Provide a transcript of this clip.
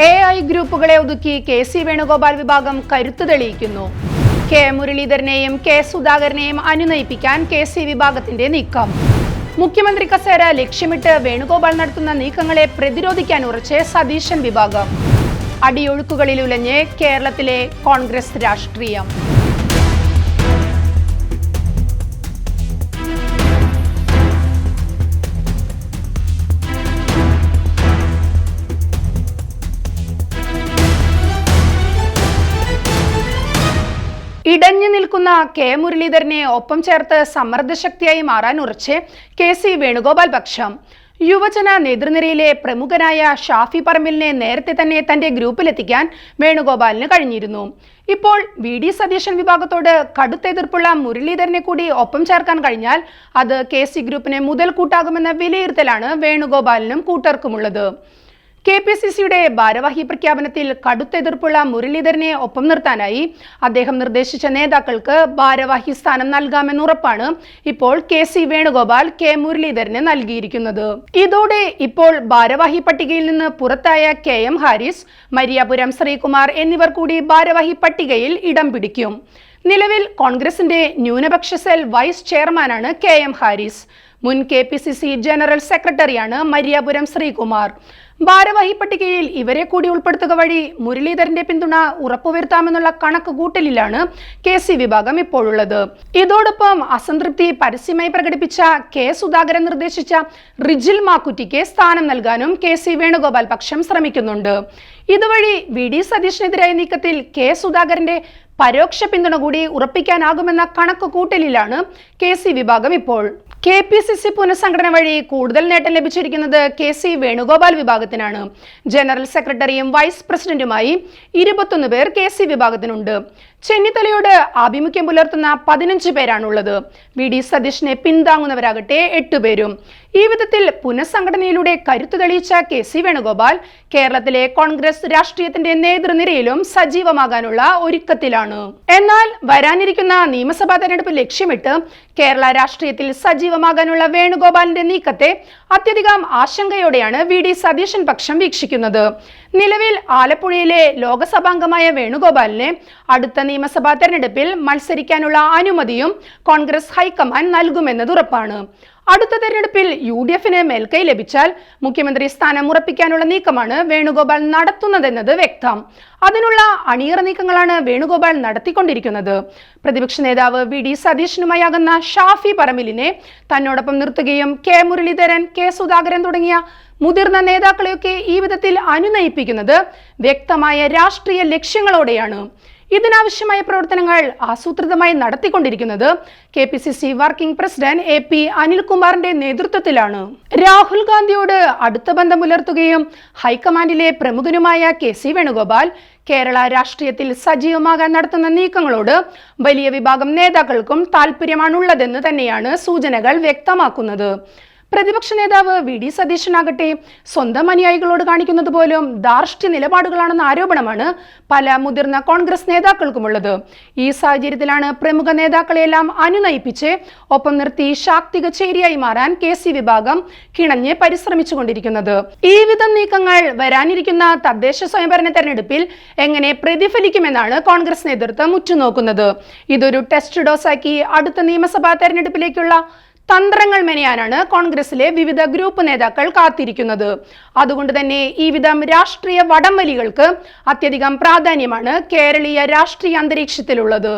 AI ഗ്രൂപ്പുകളെ ഒതുക്കി K C. Venugopal വിഭാഗം കരുത്തു തെളിയിക്കുന്നു. കെ മുരളീധരനെയും കെ സുധാകരനെയും അനുനയിപ്പിക്കാൻ കെ.സി. വിഭാഗത്തിന്റെ നീക്കം. മുഖ്യമന്ത്രി കസേര ലക്ഷ്യമിട്ട് വേണുഗോപാൽ നടത്തുന്ന നീക്കങ്ങളെ പ്രതിരോധിക്കാൻ ഉറച്ച് സതീശൻ വിഭാഗം. അടിയൊഴുക്കുകളിൽ ഉലഞ്ഞ് കേരളത്തിലെ കോൺഗ്രസ് രാഷ്ട്രീയം. ഇടഞ്ഞു നിൽക്കുന്ന കെ മുരളീധരനെ ഒപ്പം ചേർത്ത് സമ്മർദ്ദശക്തിയായി മാറാൻ ഉറച്ച് കെ.സി. വേണുഗോപാൽ പക്ഷം. യുവജന നേതൃനിരയിലെ പ്രമുഖനായ ഷാഫി പറമ്പിലിനെ നേരത്തെ തന്നെ തന്റെ ഗ്രൂപ്പിലെത്തിക്കാൻ വേണുഗോപാലിന് കഴിഞ്ഞിരുന്നു. ഇപ്പോൾ വി.ഡി. സതീശൻ വിഭാഗത്തോട് കടുത്ത എതിർപ്പുള്ള മുരളീധരനെ കൂടി ഒപ്പം ചേർക്കാൻ കഴിഞ്ഞാൽ അത് കെ.സി. ഗ്രൂപ്പിന് മുതൽക്കൂട്ടാകുമെന്ന വിലയിരുത്തലാണ് വേണുഗോപാലിനും കൂട്ടർക്കുമുള്ളത്. കെ.പി.സി.സിയുടെ ഭാരവാഹി പ്രഖ്യാപനത്തിൽ കടുത്ത എതിർപ്പുള്ള മുരളീധരനെ ഒപ്പം നിർത്താനായി അദ്ദേഹം നിർദ്ദേശിച്ച നേതാക്കൾക്ക് ഭാരവാഹി സ്ഥാനം നൽകാമെന്ന് ഉറപ്പാണ് ഇപ്പോൾ കെ.സി. വേണുഗോപാൽ കെ മുരളീധരന് നൽകിയിരിക്കുന്നത്. ഇതോടെ ഇപ്പോൾ ഭാരവാഹി പട്ടികയിൽ നിന്ന് പുറത്തായ കെ.എം. ഹാരിസ്, മരിയാപുരം ശ്രീകുമാർ എന്നിവർ കൂടി ഭാരവാഹി പട്ടികയിൽ ഇടം പിടിക്കും. നിലവിൽ കോൺഗ്രസിന്റെ ന്യൂനപക്ഷ സെൽ വൈസ് ചെയർമാനാണ് കെ.എം. ഹാരിസ്. മുൻ കെ.പി.സി.സി ജനറൽ സെക്രട്ടറിയാണ് മരിയാപുരം ശ്രീകുമാർ. ഭാരവാഹി പട്ടികയിൽ ഇവരെ കൂടി ഉൾപ്പെടുത്തുക വഴി മുരളീധരന്റെ പിന്തുണ ഉറപ്പുവരുത്താമെന്നുള്ള കണക്കുകൂട്ടലിലാണ് കെ.സി. വിഭാഗം ഇപ്പോഴുള്ളത്. ഇതോടൊപ്പം അസംതൃപ്തി പരസ്യമായി പ്രകടിപ്പിച്ച കെ സുധാകരൻ നിർദ്ദേശിച്ച റിജിൽ മാക്കുറ്റിക്ക് സ്ഥാനം നൽകാനും കെ.സി. വേണുഗോപാൽ പക്ഷം ശ്രമിക്കുന്നുണ്ട്. ഇതുവഴി വി.ഡി. സതീശനെതിരായ നീക്കത്തിൽ കെ സുധാകരന്റെ പരോക്ഷ പിന്തുണ കൂടി ഉറപ്പിക്കാനാകുമെന്ന കണക്കുകൂട്ടലിലാണ് കെ.സി. വിഭാഗം ഇപ്പോൾ. കെ.പി.സി.സി പുനഃസംഘടന വഴി കൂടുതൽ നേട്ടം ലഭിച്ചിരിക്കുന്നത് കെ.സി. വേണുഗോപാൽ വിഭാഗത്തിനാണ്. ജനറൽ സെക്രട്ടറിയും വൈസ് പ്രസിഡന്റുമായി 21 പേർ കെ.സി. വിഭാഗത്തിനുണ്ട്. ചെന്നിത്തലയോട് ആഭിമുഖ്യം പുലർത്തുന്ന 15 പേരാണുള്ളത്. വി.ഡി. സതീശനെ പിന്താങ്ങുന്നവരാകട്ടെ 8 പേരും. ഈ വിധത്തിൽ പുനഃസംഘടനയിലൂടെ കരുത്തു തെളിയിച്ച കെ.സി. വേണുഗോപാൽ കേരളത്തിലെ കോൺഗ്രസ് രാഷ്ട്രീയത്തിന്റെ നേതൃനിരയിലും സജീവമാകാനുള്ള ഒരുക്കത്തിലാണ്. എന്നാൽ വരാനിരിക്കുന്ന നിയമസഭാ തെരഞ്ഞെടുപ്പ് ലക്ഷ്യമിട്ട് കേരള രാഷ്ട്രീയത്തിൽ സജീവമാകാനുള്ള വേണുഗോപാലിന്റെ നീക്കത്തെ അത്യധികം ആശങ്കയോടെയാണ് വി.ഡി. സതീശൻ പക്ഷം വീക്ഷിക്കുന്നത്. നിലവിൽ ആലപ്പുഴയിലെ ലോക്സഭാംഗമായ വേണുഗോപാലിനെ അടുത്ത നിയമസഭാ തെരഞ്ഞെടുപ്പിൽ മത്സരിക്കാനുള്ള അനുമതിയും കോൺഗ്രസ് ഹൈക്കമാൻഡ് നൽകുമെന്നത് ഉറപ്പാണ്. അടുത്ത തെരഞ്ഞെടുപ്പിൽ യു.ഡി.എഫിന് മേൽക്കൈ ലഭിച്ചാൽ മുഖ്യമന്ത്രി സ്ഥാനം ഉറപ്പിക്കാനുള്ള നീക്കമാണ് വേണുഗോപാൽ നടത്തുന്നതെന്നത് വ്യക്തം. അതിനുള്ള അണിയറ നീക്കങ്ങളാണ് വേണുഗോപാൽ നടത്തിക്കൊണ്ടിരിക്കുന്നത്. പ്രതിപക്ഷ നേതാവ് വി.ഡി. സതീശനുമായി അകന്ന ഷാഫി പറമ്പിലിനെ തന്നോടൊപ്പം നിർത്തുകയും കെ മുരളീധരൻ, കെ സുധാകരൻ തുടങ്ങിയ മുതിർന്ന നേതാക്കളെയൊക്കെ ഈ വിധത്തിൽ അനുനയിപ്പിക്കുന്നത് വ്യക്തമായ രാഷ്ട്രീയ ലക്ഷ്യങ്ങളോടെയാണ്. ഇതിനാവശ്യമായ പ്രവർത്തനങ്ങൾ ആസൂത്രിതമായി നടത്തിക്കൊണ്ടിരിക്കുന്നത് കെ.പി.സി.സി വർക്കിംഗ് പ്രസിഡന്റ് A.P. അനിൽകുമാറിന്റെ നേതൃത്വത്തിലാണ്. രാഹുൽ ഗാന്ധിയോട് അടുത്ത ബന്ധം പുലർത്തുകയും ഹൈക്കമാൻഡിലെ പ്രമുഖനുമായ കെ.സി. വേണുഗോപാൽ കേരള രാഷ്ട്രീയത്തിൽ സജീവമാകാൻ നടത്തുന്ന നീക്കങ്ങളോട് വലിയ വിഭാഗം നേതാക്കൾക്കും താല്പര്യമാണുള്ളതെന്ന് തന്നെയാണ് സൂചനകൾ വ്യക്തമാക്കുന്നത്. പ്രതിപക്ഷ നേതാവ് വി.ഡി. സതീശനാകട്ടെ സ്വന്തം അനുയായികളോട് കാണിക്കുന്നത് പോലും ധാർഷ്ട്യ നിലപാടുകളാണെന്ന ആരോപണമാണ് പല മുതിർന്ന കോൺഗ്രസ് നേതാക്കൾക്കുമുള്ളത്. ഈ സാഹചര്യത്തിലാണ് പ്രമുഖ നേതാക്കളെയെല്ലാം അനുനയിപ്പിച്ച് ഒപ്പം നിർത്തി ശാക്തിക ചേരിയായി മാറാൻ കെ.സി. വിഭാഗം കിണഞ്ഞ് പരിശ്രമിച്ചുകൊണ്ടിരിക്കുന്നത്. ഈ വിധം നീക്കങ്ങൾ വരാനിരിക്കുന്ന തദ്ദേശ സ്വയംഭരണ തെരഞ്ഞെടുപ്പിൽ എങ്ങനെ പ്രതിഫലിക്കുമെന്നാണ് കോൺഗ്രസ് നേതൃത്വം ഉറ്റുനോക്കുന്നത്. ഇതൊരു ടെസ്റ്റ് ഡോസാക്കി അടുത്ത നിയമസഭാ തെരഞ്ഞെടുപ്പിലേക്കുള്ള തന്ത്രങ്ങൾ മെനയാനാണ് കോൺഗ്രസിലെ വിവിധ ഗ്രൂപ്പ് നേതാക്കൾ കാത്തിരിക്കുന്നത്. അതുകൊണ്ട് തന്നെ ഈ വിധം രാഷ്ട്രീയ വടംവലികൾക്ക് അത്യധികം പ്രാധാന്യമാണ് കേരളീയ രാഷ്ട്രീയ അന്തരീക്ഷത്തിലുള്ളത്.